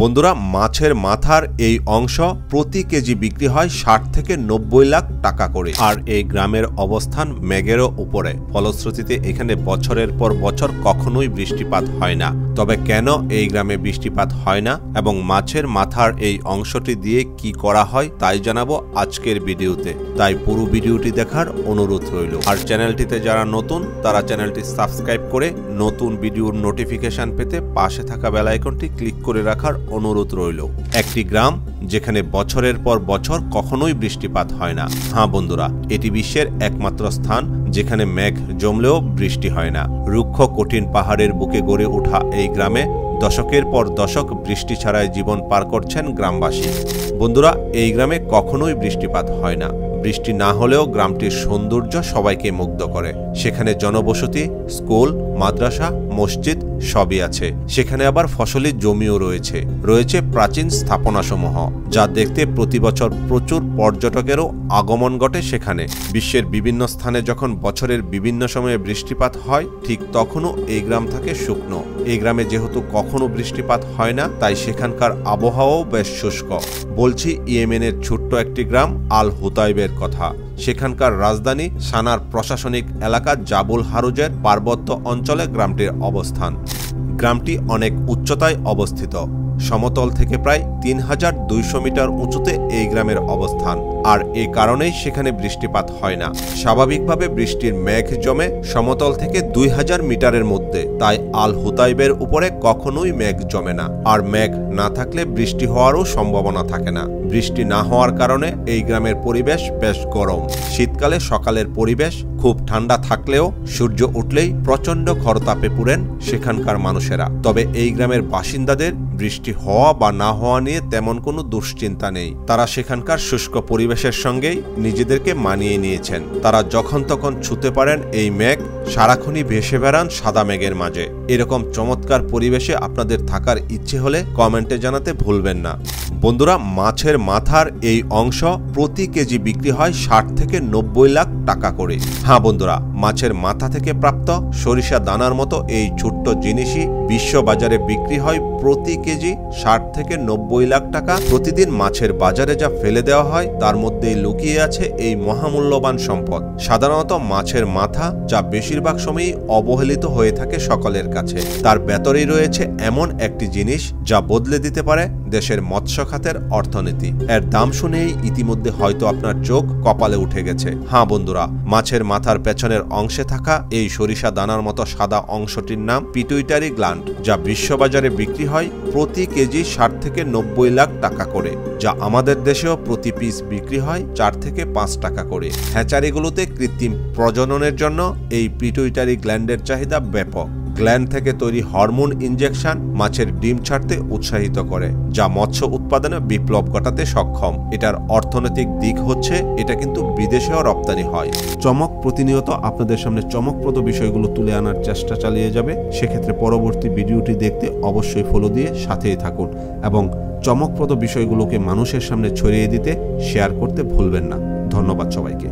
বন্ধুরা, মাছের মাথার এই অংশ প্রতি কেজি বিক্রি হয় ৬০ থেকে ৯০ লাখ টাকা করে। আর এই গ্রামের অবস্থান মেঘেরও উপরে, ফলশ্রুতিতে এখানে বছরের পর বছর কখনোই বৃষ্টিপাত হয় না। তবে কেন এই গ্রামে বৃষ্টিপাত হয় না এবং মাছের মাথার এই অংশটি দিয়ে কি করা হয় তাই জানাবো আজকের ভিডিওতে। তাই পুরো ভিডিওটি দেখার অনুরোধ রইল। আর চ্যানেলটিতে যারা নতুন তারা চ্যানেলটি সাবস্ক্রাইব করে নতুন ভিডিওর নোটিফিকেশন পেতে পাশে থাকা বেল আইকনটি ক্লিক করে রাখার অনুরোধ রইল। একটি গ্রাম যেখানে বছরের পর বছর কখনোই বৃষ্টিপাত হয় না। হ্যাঁ বন্ধুরা, এটি বিশ্বের একমাত্র স্থান যেখানে মেঘ জমলেও বৃষ্টি হয় না। রুক্ষ কঠিন পাহাড়ের বুকে গড়ে ওঠা এই গ্রামে দশকের পর দশক বৃষ্টি ছাড়াই জীবন পার করছেন গ্রামবাসী। বন্ধুরা, এই গ্রামে কখনোই বৃষ্টিপাত হয় না। বৃষ্টি না হলেও গ্রামটির সৌন্দর্য সবাইকে মুগ্ধ করে। সেখানে জনবসতি, স্কুল, মাদ্রাসা, মসজিদ সবই আছে। সেখানে আবার ফসলি জমিও রয়েছে প্রাচীন স্থাপনাসমূহ, যা দেখতে প্রতি বছর প্রচুর পর্যটকেরও আগমন ঘটে সেখানে। বিশ্বের বিভিন্ন স্থানে যখন বছরের বিভিন্ন সময়ে বৃষ্টিপাত হয়, ঠিক তখনও এই গ্রাম থাকে শুকনো। এই গ্রামে যেহেতু কখনো বৃষ্টিপাত হয় না, তাই সেখানকার আবহাওয়াও বেশ শুষ্ক। বলছি ইয়েমেনের ছোট্ট একটি গ্রাম আল হুতাইবের কথা। সেখানকার রাজধানী সানার প্রশাসনিক এলাকা জাবুল হারুজের পার্বত্য অঞ্চলে গ্রামটির অবস্থান। গ্রামটি অনেক উচ্চতায় অবস্থিত। সমতল থেকে প্রায় ৩,২০০ মিটার উঁচুতে এই গ্রামের অবস্থান। আর এই কারণেই সেখানে বৃষ্টিপাত হয় না। স্বাভাবিকভাবে বৃষ্টির মেঘ জমে সমতল থেকে ২,০০০ মিটারের মধ্যে। তাই আল হুতাইবের উপরে কখনোই মেঘ জমে না। আর মেঘ না থাকলে বৃষ্টি হওয়ারও সম্ভাবনা থাকে না। বৃষ্টি না হওয়ার কারণে এই গ্রামের পরিবেশ বেশ গরম। শীতকালে সকালের পরিবেশ খুব ঠান্ডা থাকলেও সূর্য উঠলেই প্রচণ্ড খরতাপে পুড়েন সেখানকার মানুষেরা। তবে এই গ্রামের বাসিন্দাদের বৃষ্টি হওয়া বা না হওয়া নিয়ে তেমন কোনো দুশ্চিন্তা নেই। তারা সেখানকার শুষ্ক পরিবেশের সঙ্গেই নিজেদেরকে মানিয়ে নিয়েছেন। তারা যখন তখন ছুঁতে পারেন এই মেঘ, সারাক্ষণই ভেসে বেড়ান সাদা মেঘের মাঝে। এরকম চমৎকার পরিবেশে আপনাদের থাকার ইচ্ছে হলে কমেন্টে জানাতে ভুলবেন না। বন্ধুরা, মাছের মাথার এই অংশ প্রতি কেজি বিক্রি হয় ৬০ থেকে ৯০ লাখ টাকা করে। হ্যাঁ বন্ধুরা, মাছের মাথা থেকে প্রাপ্ত সরিষা দানার মতো এই ছোট্ট জিনিসই বিশ্ব বাজারে বিক্রি হয় প্রতি কেজি ৬০ থেকে ৯০ লাখ টাকা। প্রতিদিন মাছের বাজারে যা ফেলে দেওয়া হয় তার মধ্যেই লুকিয়ে আছে এই মহামূল্যবান সম্পদ। সাধারণত মাছের মাথা, যা বেশিরভাগ সময়ই অবহেলিত হয়ে থাকে সকলের কাছে, তার ভেতরেই রয়েছে এমন একটি জিনিস যা বদলে দিতে পারে দেশের মৎস্য খাতের অর্থনীতি। এর দাম শুনেই ইতিমধ্যে হয়তো আপনার চোখ কপালে উঠে গেছে। হ্যাঁ বন্ধুরা, মাছের মাথার পেছনের অংশে থাকা এই সরিষা দানার মতো সাদা অংশটির নাম পিটুইটারি গ্ল্যান্ড, যা বিশ্ববাজারে বিক্রি হয় প্রতি কেজি ৬০ থেকে ৯০ লাখ টাকা করে, যা আমাদের দেশেও প্রতি পিস বিক্রি হয় ৪ থেকে ৫ টাকা করে। হ্যাচারিগুলোতে কৃত্রিম প্রজননের জন্য এই পিটুইটারি গ্ল্যান্ডের চাহিদা ব্যাপক। গ্ল্যান্ড থেকে তৈরি হরমোন ইনজেকশন মাছের ডিম ছাড়তে উৎসাহিত করে, যা মৎস্য উৎপাদনে বিপ্লব ঘটাতে সক্ষম। এটার অর্থনৈতিক দিক হচ্ছে এটা কিন্তু বিদেশেও রপ্তানি হয়। চমক প্রতিনিয়ত আপনাদের সামনে চমকপ্রদ বিষয়গুলো তুলে আনার চেষ্টা চালিয়ে যাবে। সেক্ষেত্রে পরবর্তী ভিডিওটি দেখতে অবশ্যই ফলো দিয়ে সাথেই থাকুন এবং চমকপ্রদ বিষয়গুলোকে মানুষের সামনে ছড়িয়ে দিতে শেয়ার করতে ভুলবেন না। ধন্যবাদ সবাইকে।